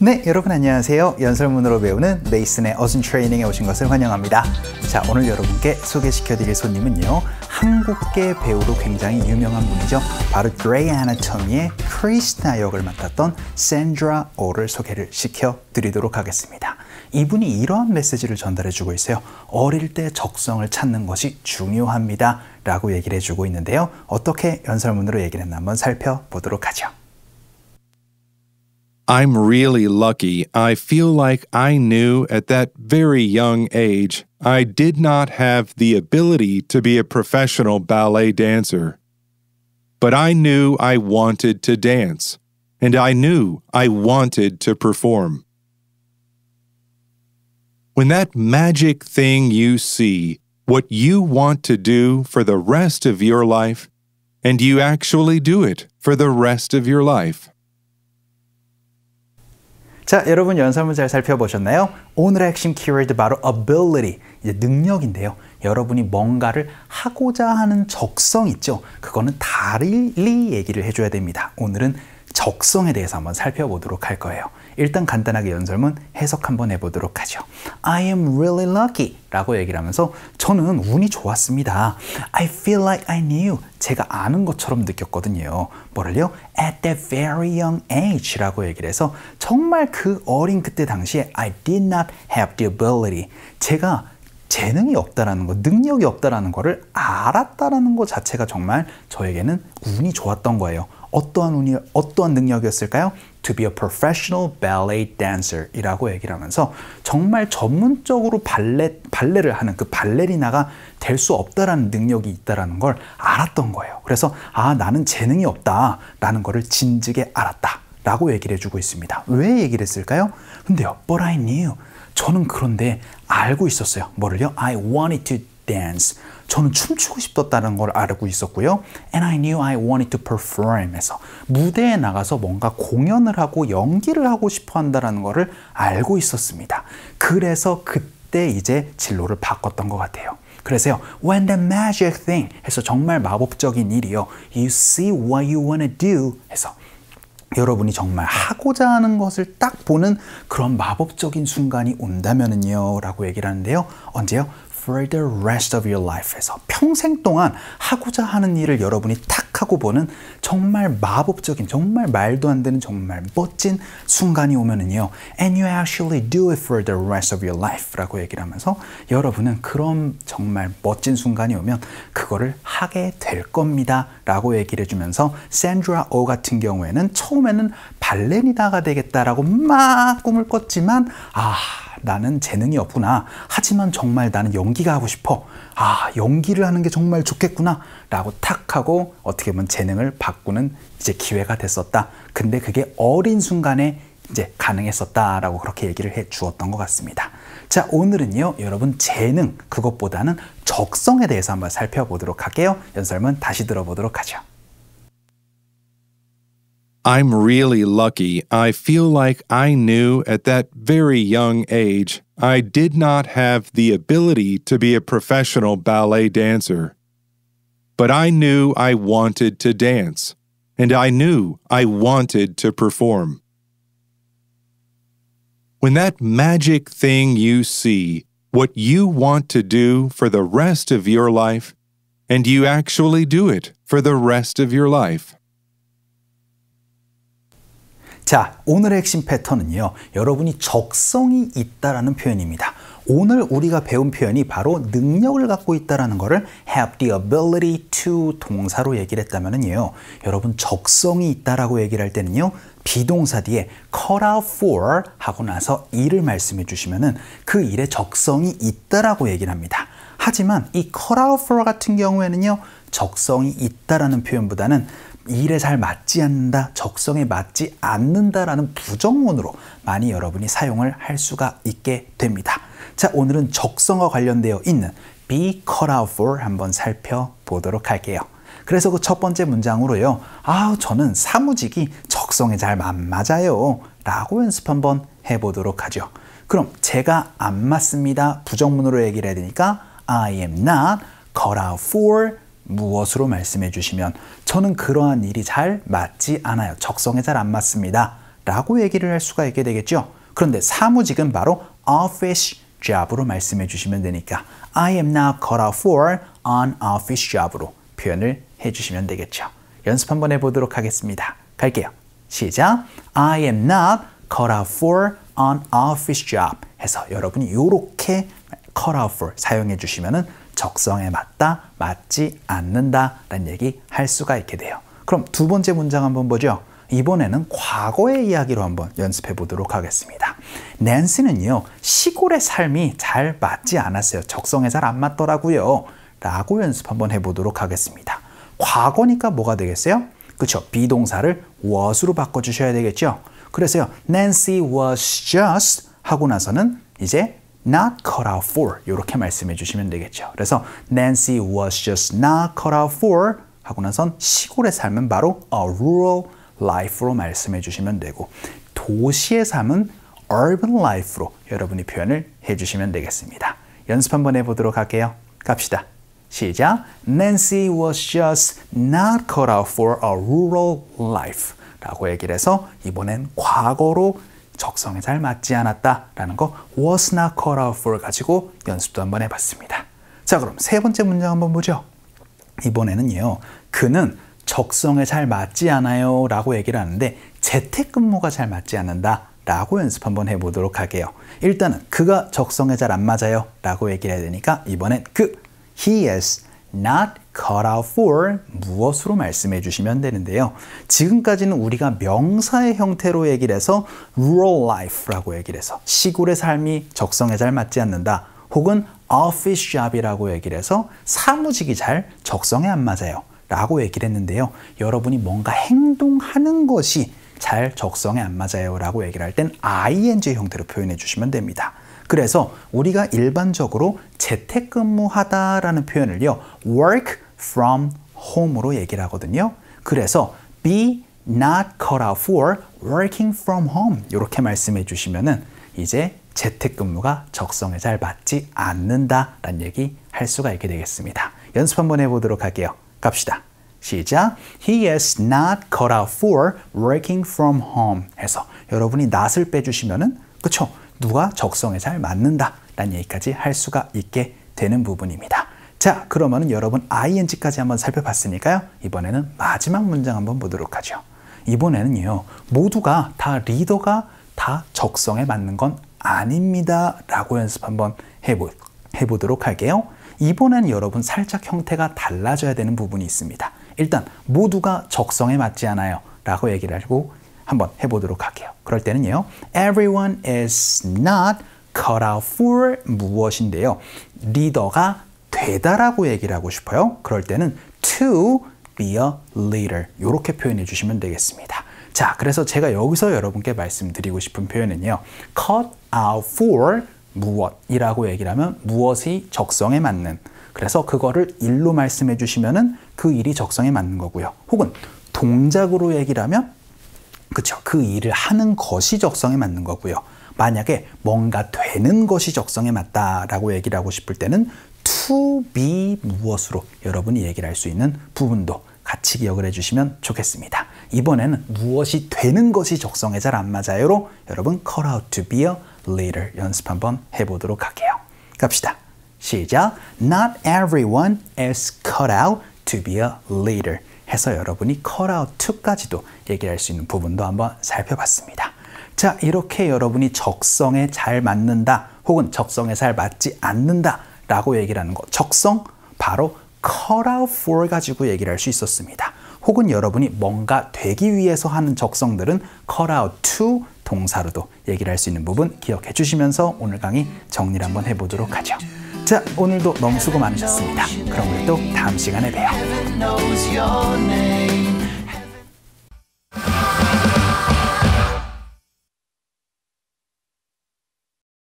네, 여러분 안녕하세요. 연설문으로 배우는 메이슨의 어순 트레이닝에 오신 것을 환영합니다. 자, 오늘 여러분께 소개시켜드릴 손님은요, 한국계 배우로 굉장히 유명한 분이죠. 바로 그레이 애나토미의 크리스티나 역을 맡았던 샌드라 오를 소개를 시켜드리도록 하겠습니다. 이분이 이러한 메시지를 전달해주고 있어요. 어릴 때 적성을 찾는 것이 중요합니다 라고 얘기를 해주고 있는데요. 어떻게 연설문으로 얘기를 했나 한번 살펴보도록 하죠. I'm really lucky. I feel like I knew at that very young age I did not have the ability to be a professional ballet dancer. But I knew I wanted to dance, and I knew I wanted to perform. When that magic thing you see, what you want to do for the rest of your life, and you actually do it for the rest of your life. 자, 여러분 연설문 잘 살펴보셨나요? 오늘의 핵심 키워드 바로 ability, 이제 능력인데요. 여러분이 뭔가를 하고자 하는 적성 있죠? 그거는 달리 얘기를 해줘야 됩니다. 오늘은 적성에 대해서 한번 살펴보도록 할 거예요. 일단 간단하게 연설문 해석 한번 해보도록 하죠. I am really lucky 라고 얘기를 하면서 저는 운이 좋았습니다. I feel like I knew. 제가 아는 것처럼 느꼈거든요. 뭐를요? At that very young age 라고 얘기를 해서 정말 그 어린 그때 당시에 I did not have the ability. 제가 재능이 없다라는 거, 능력이 없다라는 거를 알았다라는 것 자체가 정말 저에게는 운이 좋았던 거예요. 어떠한 능력이었을까요? To be a professional ballet dancer 이라고 얘기를 하면서 정말 전문적으로 발레를 하는 그 발레리나가 될 수 없다라는 능력이 있다라는 걸 알았던 거예요. 그래서 나는 재능이 없다라는 거를 진즉에 알았다 라고 얘기를 해주고 있습니다. 왜 얘기를 했을까요? 근데요, but I knew. 저는 그런데 알고 있었어요. 뭐를요? I wanted to dance. 저는 춤추고 싶었다는 걸 알고 있었고요. And I knew I wanted to perform 해서 무대에 나가서 뭔가 공연을 하고 연기를 하고 싶어 한다는 거를 알고 있었습니다. 그래서 그때 이제 진로를 바꿨던 것 같아요. 그래서요, when the magic thing 해서 정말 마법적인 일이요. You see what you want to do 해서 여러분이 정말 하고자 하는 것을 딱 보는 그런 마법적인 순간이 온다면은요 라고 얘기를 하는데요. 언제요? For the rest of your life 에서 평생 동안 하고자 하는 일을 여러분이 탁 하고 보는 정말 마법적인, 정말 말도 안 되는 정말 멋진 순간이 오면은요. And you actually do it for the rest of your life 라고 얘기를 하면서 여러분은 그런 정말 멋진 순간이 오면 그거를 하게 될 겁니다 라고 얘기를 해주면서 샌드라 오 같은 경우에는 처음에는 발레리나가 되겠다라고 막 꿈을 꿨지만 나는 재능이 없구나. 하지만 정말 나는 연기가 하고 싶어. 연기를 하는 게 정말 좋겠구나. 라고 탁 하고 어떻게 보면 재능을 바꾸는 이제 기회가 됐었다. 근데 그게 어린 순간에 이제 가능했었다라고 그렇게 얘기를 해 주었던 것 같습니다. 자, 오늘은요, 여러분 재능, 그것보다는 적성에 대해서 한번 살펴보도록 할게요. 연설문 다시 들어보도록 하죠. I'm really lucky. I feel like I knew at that very young age I did not have the ability to be a professional ballet dancer. But I knew I wanted to dance, and I knew I wanted to perform. When that magic thing you see, what you want to do for the rest of your life, and you actually do it for the rest of your life. 자, 오늘의 핵심 패턴은요, 여러분이 적성이 있다라는 표현입니다. 오늘 우리가 배운 표현이 바로 능력을 갖고 있다라는 거를 have the ability to 동사로 얘기를 했다면은요, 여러분 적성이 있다라고 얘기를 할 때는요, 비동사 뒤에 cut out for 하고 나서 일을 말씀해 주시면은 그 일에 적성이 있다라고 얘기를 합니다. 하지만 이 cut out for 같은 경우에는요, 적성이 있다라는 표현보다는 일에 잘 맞지 않는다, 적성에 맞지 않는다라는 부정문으로 많이 여러분이 사용을 할 수가 있게 됩니다. 자, 오늘은 적성과 관련되어 있는 be cut out for 한번 살펴보도록 할게요. 그래서 그 첫 번째 문장으로요. 저는 사무직이 적성에 잘 안 맞아요 라고 연습 한번 해보도록 하죠. 그럼 제가 안 맞습니다. 부정문으로 얘기를 해야 되니까 I am not cut out for 무엇으로 말씀해 주시면 저는 그러한 일이 잘 맞지 않아요. 적성에 잘 안 맞습니다. 라고 얘기를 할 수가 있게 되겠죠. 그런데 사무직은 바로 office job으로 말씀해 주시면 되니까 I am not cut out for an office job으로 표현을 해주시면 되겠죠. 연습 한번 해보도록 하겠습니다. 갈게요. 시작. I am not cut out for an office job 해서 여러분이 이렇게 cut out for 사용해 주시면은 적성에 맞다, 맞지 않는다 라는 얘기 할 수가 있게 돼요. 그럼 두 번째 문장 한번 보죠. 이번에는 과거의 이야기로 한번 연습해 보도록 하겠습니다. 낸시는요, 시골의 삶이 잘 맞지 않았어요. 적성에 잘 안 맞더라고요. 라고 연습 한번 해보도록 하겠습니다. 과거니까 뭐가 되겠어요? 그쵸? 비동사를 was로 바꿔주셔야 되겠죠? 그래서요, Nancy was just 하고 나서는 이제 not cut out for 이렇게 말씀해 주시면 되겠죠. 그래서 Nancy was just not cut out for 하고 나선 시골의 삶은 바로 a rural life로 말씀해 주시면 되고 도시의 삶은 urban life로 여러분이 표현을 해주시면 되겠습니다. 연습 한번 해보도록 할게요. 갑시다. 시작. Nancy was just not cut out for a rural life 라고 얘기를 해서 이번엔 과거로 적성에 잘 맞지 않았다라는 거 was not cut out for 가지고 연습도 한번 해봤습니다. 자, 그럼 세 번째 문장 한번 보죠. 이번에는요, 그는 적성에 잘 맞지 않아요 라고 얘기를 하는데 재택근무가 잘 맞지 않는다 라고 연습 한번 해보도록 할게요. 일단은 그가 적성에 잘 안 맞아요 라고 얘기를 해야 되니까 이번엔 he is not cut out for 무엇으로 말씀해 주시면 되는데요. 지금까지는 우리가 명사의 형태로 얘기를 해서 rural life라고 얘기를 해서 시골의 삶이 적성에 잘 맞지 않는다 혹은 office job이라고 얘기를 해서 사무직이 잘 적성에 안 맞아요 라고 얘기를 했는데요. 여러분이 뭔가 행동하는 것이 잘 적성에 안 맞아요 라고 얘기를 할 땐 ing 형태로 표현해 주시면 됩니다. 그래서 우리가 일반적으로 재택근무하다라는 표현을요, work from home으로 얘기를 하거든요. 그래서 be not cut out for working from home 이렇게 말씀해 주시면은 이제 재택근무가 적성에 잘 맞지 않는다라는 얘기 할 수가 있게 되겠습니다. 연습 한번 해보도록 할게요. 갑시다. 시작. He is not cut out for working from home 해서 여러분이 not을 빼주시면은 그쵸? 누가 적성에 잘 맞는다 라는 얘기까지 할 수가 있게 되는 부분입니다. 자, 그러면은 여러분 ing까지 한번 살펴봤으니까요. 이번에는 마지막 문장 한번 보도록 하죠. 이번에는요, 모두가 다 리더가 다 적성에 맞는 건 아닙니다 라고 연습 한번 해보도록 할게요. 이번엔 여러분 살짝 형태가 달라져야 되는 부분이 있습니다. 일단 모두가 적성에 맞지 않아요 라고 얘기를 하고 한번 해보도록 할게요. 그럴 때는요, everyone is not cut out for 무엇인데요. 리더가 되다라고 얘기를 하고 싶어요. 그럴 때는 to be a leader 이렇게 표현해 주시면 되겠습니다. 자, 그래서 제가 여기서 여러분께 말씀드리고 싶은 표현은요, cut out for 무엇이라고 얘기를 하면 무엇이 적성에 맞는, 그래서 그거를 일로 말씀해 주시면은 그 일이 적성에 맞는 거고요. 혹은 동작으로 얘기를 하면 그쵸, 그 일을 하는 것이 적성에 맞는 거고요. 만약에 뭔가 되는 것이 적성에 맞다라고 얘기를 하고 싶을 때는 to be 무엇으로 여러분이 얘기를 할 수 있는 부분도 같이 기억을 해주시면 좋겠습니다. 이번에는 무엇이 되는 것이 적성에 잘 안 맞아요로 여러분 cut out to be a leader 연습 한번 해보도록 할게요. 갑시다. 시작. Not everyone is cut out to be a leader 해서 여러분이 cut out to까지도 얘기할 수 있는 부분도 한번 살펴봤습니다. 자, 이렇게 여러분이 적성에 잘 맞는다 혹은 적성에 잘 맞지 않는다 라고 얘기를 하는 거, 적성 바로 cut out for 가지고 얘기를 할 수 있었습니다. 혹은 여러분이 뭔가 되기 위해서 하는 적성들은 cut out to 동사로도 얘기를 할 수 있는 부분 기억해 주시면서 오늘 강의 정리를 한번 해보도록 하죠. 자, 오늘도 너무 수고 많으셨습니다. 그럼 우리 또 다음 시간에 봬요.